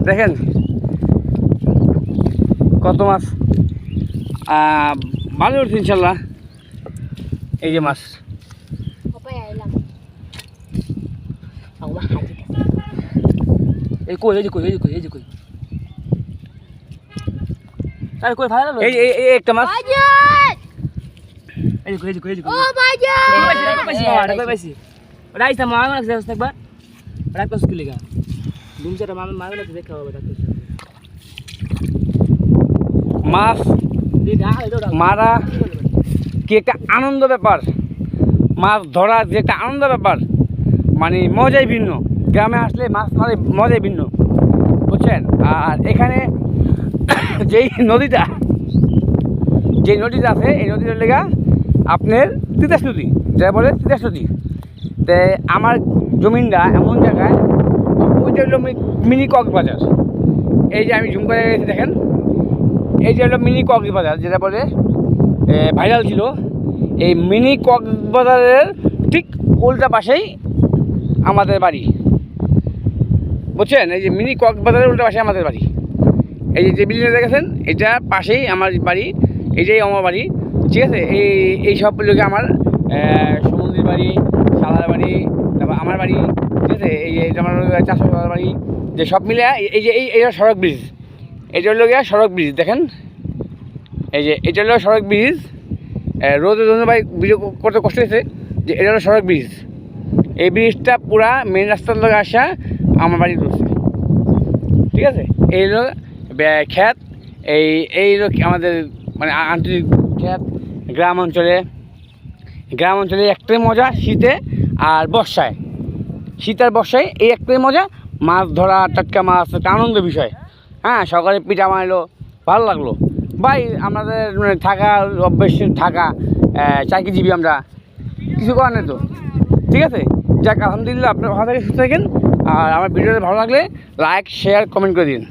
দেখেন কত মাছ, ভালো উঠছে ইনশাল্লাহ। এই যে মাছ, এই কই এই যে কই এই যে কই এই যে কই আরে কই ভালো এই এই একটা মাছ, এই যে কই এই যে কই এই যে কই ও মাই গড কই পাইছি ওটা আইসা মাছ লাগছে একবার ওটা কত কিলো গা দুম চারটা মাছ মাছ লাগছে দেখা হবে ডাক্তার মাছ মারা কি একটা আনন্দ ব্যাপার, মাছ ধরা যে একটা আনন্দ ব্যাপার, মানে মজাই ভিন্ন। গ্রামে আসলে মাছ মারে মজাই ভিন্ন, বুঝছেন। আর এখানে যেই নদীটা আছে এই নদীটার লেগা আপনার তিতাস নদী, যেটা বলে তিতাস নদী। তো আমার জমিনটা এমন জায়গায়, ওইটা হলো মিনি কক্সবাজার। এই যে আমি জুম করে গেছি দেখেন, এই যে হলো মিনি কক্সবাজার যেটা বলে ভাইরাল ছিল। এই মিনি কক্সবাজারের ঠিক উল্টা পাশেই আমাদের বাড়ি, বুঝছেন। এই যে মিনি কক্সবাজারের উল্টা পাশে আমাদের বাড়ি। এই যে বিল্ডিংটা দেখেছেন এটা পাশেই আমার বাড়ি, এইটাই আমার বাড়ি, ঠিক আছে। এই সব লোকে আমার সমুদ্রের বাড়ি, সালার বাড়ি, তারপর আমার বাড়ি, ঠিক আছে। এই যে আমার চাষার বাড়ি, যে সব মিলে এই যে এইটা সড়ক ব্রিজ, এটা হলো গিয়ে সড়ক ব্রিজ দেখেন। এই যে এটা হলো সড়ক ব্রিজ, রোদের জন্য ভাই ভিডিও করতে কষ্ট হয়েছে, যে এটা হলো সড়ক ব্রিজ। এই ব্রিজটা পুরা মেন রাস্তার লোক আসা আমার বাড়ি করছে, ঠিক আছে। এই হলো খ্যাত, এই হলো আমাদের মানে আঞ্চলিক খ্যাত। গ্রাম অঞ্চলে একটাই মজা শীতে আর বর্ষায়, শীত আর বর্ষায় এই একটাই মজা, মাছ ধরা, টাটকা মাছ, একটা আনন্দ বিষয়। হ্যাঁ, সকালে পিঠা বানাইলো, ভালো লাগলো ভাই। আমাদের থাকা অভ্যেস, থাকা চাকরিজীবী আমরা, কিছু করার নেই তো, ঠিক আছে। যাক আলহামদুলিল্লাহ, আপনার ভালো থাকে, সুস্থ থাকেন। আর আমার ভিডিওটা ভালো লাগলে লাইক, শেয়ার, কমেন্ট করে দিন।